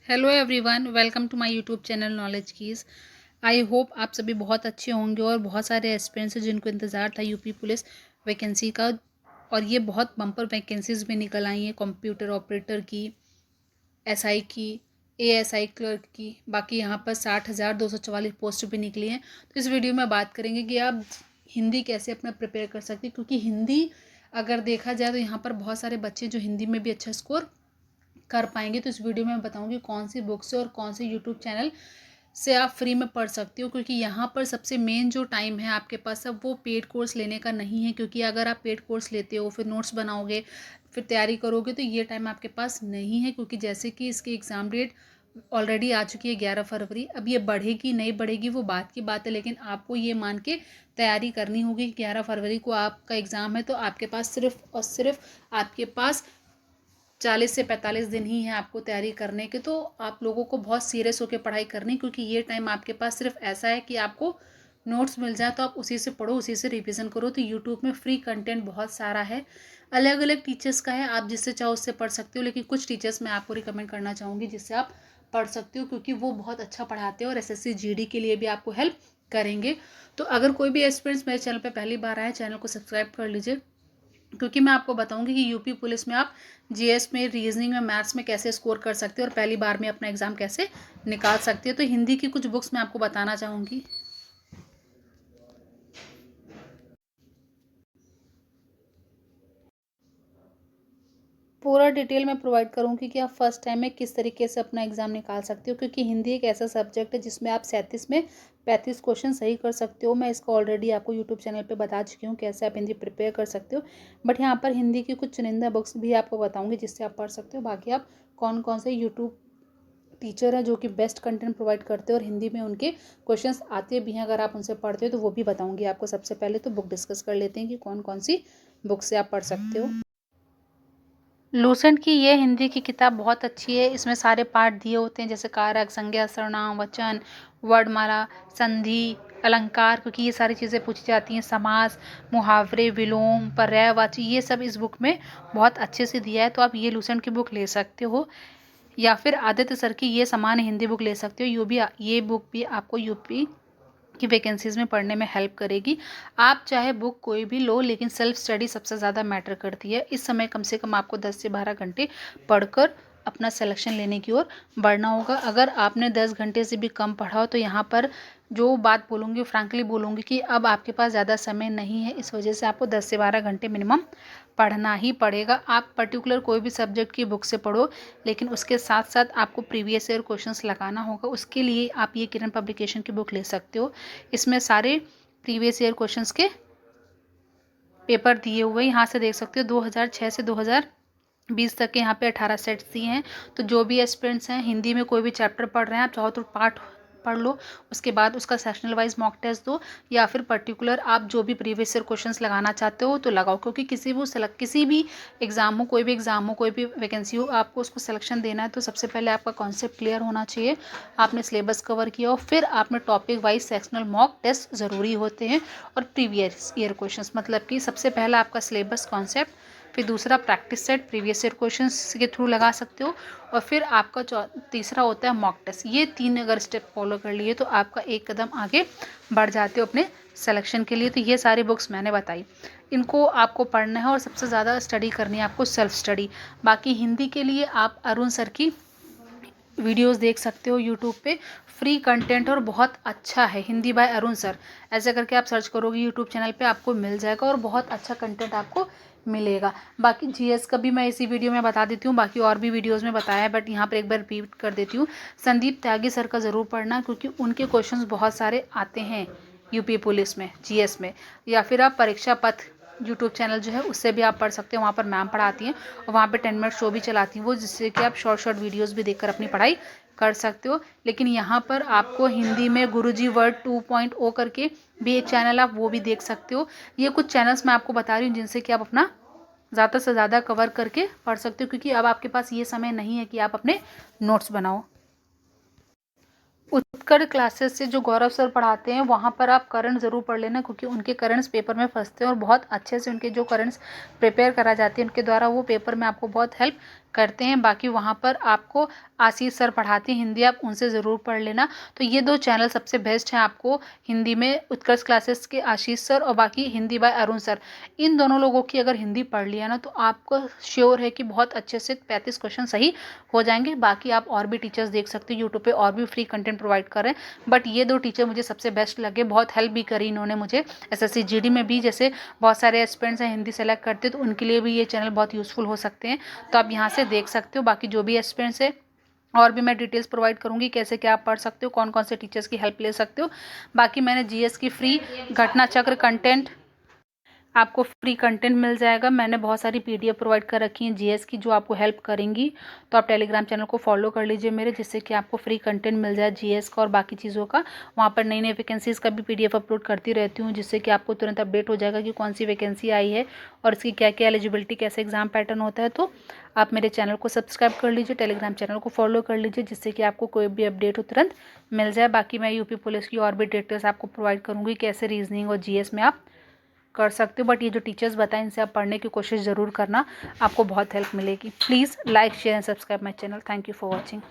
Hello everyone, welcome to my YouTube channel knowledge keys. I hope आप सभी बहुत अच्छे होंगे और बहुत सारे एस्पिरेंट्स हैं जिनको इंतज़ार था यूपी पुलिस वैकेंसी का। और ये बहुत बम्पर वैकेंसीज भी निकल आई हैं, कंप्यूटर ऑपरेटर की, एसआई की, एएसआई क्लर्क की। बाकी यहाँ पर 60,244 पोस्ट भी निकली हैं। तो इस वीडियो में बात करेंगे कि आप हिंदी कैसे अपना प्रिपेयर कर सकते हैं, क्योंकि हिंदी अगर देखा जाए तो यहाँ पर बहुत सारे बच्चे जो हिंदी में भी अच्छा स्कोर कर पाएंगे। तो इस वीडियो में मैं बताऊंगी कौन सी बुक से और कौन से यूट्यूब चैनल से आप फ्री में पढ़ सकते हो, क्योंकि यहाँ पर सबसे मेन जो टाइम है आपके पास अब वो पेड कोर्स लेने का नहीं है। क्योंकि अगर आप पेड कोर्स लेते हो, फिर नोट्स बनाओगे, फिर तैयारी करोगे, तो ये टाइम आपके पास नहीं है। क्योंकि जैसे कि इसकी एग्ज़ाम डेट ऑलरेडी आ चुकी है 11 फरवरी। अब ये बढ़ेगी नहीं बढ़ेगी वो बात की बात है, लेकिन आपको ये मान के तैयारी करनी होगी कि 11 फरवरी को आपका एग्ज़ाम है। तो आपके पास सिर्फ और सिर्फ आपके पास 40 से 45 दिन ही है आपको तैयारी करने के। तो आप लोगों को बहुत सीरियस होकर पढ़ाई करनी, क्योंकि ये टाइम आपके पास सिर्फ ऐसा है कि आपको नोट्स मिल जाए तो आप उसी से पढ़ो, उसी से रिवीजन करो। तो यूट्यूब में फ्री कंटेंट बहुत सारा है, अलग अलग टीचर्स का है, आप जिससे चाहो उससे पढ़ सकते हो। लेकिन कुछ टीचर्स मैं आपको रिकमेंड करना चाहूँगी जिससे आप पढ़ सकते हो, क्योंकि वो बहुत अच्छा पढ़ाते हैं और एसएससी जीडी के लिए भी आपको हेल्प करेंगे। तो अगर कोई भी एस्पिरेंट्स मेरे चैनल पर पहली बार आए, चैनल को सब्सक्राइब कर लीजिए, क्योंकि मैं आपको बताऊंगी कि यूपी पुलिस में आप जीएस में, रीजनिंग में, मैथ्स में कैसे स्कोर कर सकते हो और पहली बार में अपना एग्जाम कैसे निकाल सकते हो। तो हिंदी की कुछ बुक्स मैं आपको बताना चाहूँगी। पूरा डिटेल में प्रोवाइड करूँगी कि आप फर्स्ट टाइम में किस तरीके से अपना एग्ज़ाम निकाल सकते हो, क्योंकि हिंदी एक ऐसा सब्जेक्ट है जिसमें आप 37 में 35 क्वेश्चन सही कर सकते हो। मैं इसका ऑलरेडी आपको यूट्यूब चैनल पे बता चुकी हूँ कैसे आप हिंदी प्रिपेयर कर सकते हो। बट यहाँ पर हिंदी की कुछ चुनिंदा बुक्स भी आपको बताऊँगी जिससे आप पढ़ सकते हो। बाकी आप कौन कौन से यूट्यूब टीचर है जो कि बेस्ट कंटेंट प्रोवाइड करते हैं और हिंदी में उनके क्वेश्चंस आते भी हैं, अगर आप उनसे पढ़ते हो तो वो भी बताऊंगी आपको। सबसे पहले तो बुक डिस्कस कर लेते हैं कि कौन कौन सी बुक से आप पढ़ सकते हो। लूसेंट की ये हिंदी की किताब बहुत अच्छी है। इसमें सारे पार्ट दिए होते हैं, जैसे कारक, संज्ञा, सर्वनाम, वचन, वर्णमाला, संधि, अलंकार, क्योंकि ये सारी चीज़ें पूछी जाती हैं, समास, मुहावरे, विलोम, पर्यायवाची, ये सब इस बुक में बहुत अच्छे से दिया है। तो आप ये लूसेंट की बुक ले सकते हो, या फिर आदित्य सर की ये सामान्य हिंदी बुक ले सकते हो। ये बुक भी आपको यूपी की वैकेंसीज में पढ़ने में हेल्प करेगी। आप चाहे बुक कोई भी लो, लेकिन सेल्फ स्टडी सबसे ज़्यादा मैटर करती है। इस समय कम से कम आपको 10 से 12 घंटे पढ़कर अपना सिलेक्शन लेने की ओर बढ़ना होगा। अगर आपने 10 घंटे से भी कम पढ़ा हो तो यहाँ पर जो बात बोलूँगी, फ्रैंकली बोलूँगी कि अब आपके पास ज़्यादा समय नहीं है। इस वजह से आपको 10 से 12 घंटे मिनिमम पढ़ना ही पड़ेगा। आप पर्टिकुलर कोई भी सब्जेक्ट की बुक से पढ़ो, लेकिन उसके साथ साथ आपको प्रीवियस ईयर क्वेश्चंस लगाना होगा। उसके लिए आप ये किरण पब्लिकेशन की बुक ले सकते हो। इसमें सारे प्रीवियस ईयर क्वेश्चंस के पेपर दिए हुए यहाँ से देख सकते हो। 2006 से 2020 तक के यहाँ पे 18 सेट्स दिए हैं। तो जो भी एस्पिरेंट्स हैं, हिंदी में कोई भी चैप्टर पढ़ रहे हैं, आप चाहो तो पार्ट पढ़ लो, उसके बाद उसका सेक्शनल वाइज मॉक टेस्ट दो, या फिर पर्टिकुलर आप जो भी प्रीवियस ईयर क्वेश्चंस लगाना चाहते हो तो लगाओ। क्योंकि किसी भी एग्जाम हो, कोई भी एग्जाम हो, कोई भी वैकेंसी हो, आपको उसको सिलेक्शन देना है तो सबसे पहले आपका कॉन्सेप्ट क्लियर होना चाहिए, आपने सिलेबस कवर किया हो, फिर आप में topic wise sectional mock test ज़रूरी होते हैं। और प्रीवियस ईयर क्वेश्चंस मतलब कि सबसे पहला आपका सिलेबस, कॉन्सेप्ट, फिर दूसरा practice set previous year questions के थ्रू लगा सकते हो, और फिर आपका तीसरा होता है मॉक टेस्ट। ये 3 अगर स्टेप फॉलो कर लिए तो आपका एक कदम आगे बढ़ जाते हो अपने सिलेक्शन के लिए। तो ये सारी बुक्स मैंने बताई, इनको आपको पढ़ना है और सबसे ज़्यादा स्टडी करनी है आपको, सेल्फ स्टडी। बाकी हिंदी के लिए आप अरुण सर की वीडियोस देख सकते हो यूट्यूब पे, फ्री कंटेंट और बहुत अच्छा है, हिंदी बाय अरुण सर। ऐसे करके आप सर्च करोगे यूट्यूब चैनल पे आपको मिल जाएगा और बहुत अच्छा कंटेंट आपको मिलेगा। बाकी जीएस का भी मैं इसी वीडियो में बता देती हूँ, बाकी और भी वीडियोस में बताया है, बट यहाँ पर एक बार रिपीट कर देती हूँ। संदीप त्यागी सर का ज़रूर पढ़ना, क्योंकि उनके क्वेश्चंस बहुत सारे आते हैं यूपी पुलिस में, जीएस में। या फिर आप परीक्षा पथ यूट्यूब चैनल जो है उससे भी आप पढ़ सकते हो, वहाँ पर मैम पढ़ाती हैं और वहाँ पे 10 मिनट शो भी चलाती हैं वो, जिससे कि आप शॉर्ट शॉर्ट वीडियोस भी देखकर अपनी पढ़ाई कर सकते हो। लेकिन यहाँ पर आपको हिंदी में गुरुजी वर्ड 2.0 करके भी एक चैनल, आप वो भी देख सकते हो। ये कुछ चैनल्स मैं आपको बता रही हूँ जिनसे कि आप अपना ज़्यादा से ज़्यादा कवर करके पढ़ सकते हो, क्योंकि अब आपके पास ये समय नहीं है कि आप अपने नोट्स बनाओ। उत्कर्ष क्लासेस से जो गौरव सर पढ़ाते हैं वहाँ पर आप करंट ज़रूर पढ़ लेना, क्योंकि उनके करंट्स पेपर में फंसते हैं और बहुत अच्छे से उनके जो करंट्स प्रिपेयर करा जाते हैं उनके द्वारा, वो पेपर में आपको बहुत हेल्प करते हैं। बाकी वहाँ पर आपको आशीष सर पढ़ाते हैं हिंदी, आप उनसे ज़रूर पढ़ लेना। तो ये 2 चैनल सबसे बेस्ट हैं आपको हिंदी में, उत्कर्ष क्लासेस के आशीष सर और बाकी हिंदी बाय अरुण सर। इन दोनों लोगों की अगर हिंदी पढ़ लिया ना तो आपको श्योर है कि बहुत अच्छे से 35 क्वेश्चन सही हो जाएंगे। बाकी आप और भी टीचर्स देख सकते हो, यूट्यूब पे और भी फ्री कंटेंट प्रोवाइड कर रहे हैं, बट ये 2 टीचर मुझे सबसे बेस्ट लगे, बहुत हेल्प भी करी इन्होंने मुझे। एसएससी जीडी में भी जैसे बहुत सारे एस्पिरेंट्स हैं हिंदी सेलेक्ट करते, तो उनके लिए भी ये चैनल बहुत यूज़फुल हो सकते हैं, तो आप यहाँ से देख सकते हो। बाकी जो भी एस्पिरेंट्स है और भी मैं डिटेल्स प्रोवाइड करूंगी कैसे क्या आप पढ़ सकते हो, कौन कौन से टीचर्स की हेल्प ले सकते हो। बाकी मैंने जीएस की फ्री घटना चक्र कंटेंट, आपको फ्री कंटेंट मिल जाएगा। मैंने बहुत सारी पीडीएफ प्रोवाइड कर रखी हैं जीएस की जो आपको हेल्प करेंगी, तो आप टेलीग्राम चैनल को फॉलो कर लीजिए मेरे, जिससे कि आपको फ्री कंटेंट मिल जाए जीएस का और बाकी चीज़ों का। वहाँ पर नई नई वैकेंसीज़ का भी पीडीएफ अपलोड करती रहती हूँ, जिससे कि आपको तुरंत अपडेट हो जाएगा कि कौन सी वैकेंसी आई है और इसकी क्या क्या एलिजिबिलिटी, कैसे एग्जाम पैटर्न होता है। तो आप मेरे चैनल को सब्सक्राइब कर लीजिए, टेलीग्राम चैनल को फॉलो कर लीजिए, जिससे कि आपको कोई भी अपडेट हो तुरंत मिल जाए। बाकी मैं यूपी पुलिस की और भी डिटेल्स आपको प्रोवाइड करूँगी, कैसे रीजनिंग और जीएस में आप कर सकते हो। बट ये जो टीचर्स बताएं इनसे आप पढ़ने की कोशिश ज़रूर करना, आपको बहुत हेल्प मिलेगी। Please like share and subscribe my channel. Thank you for watching.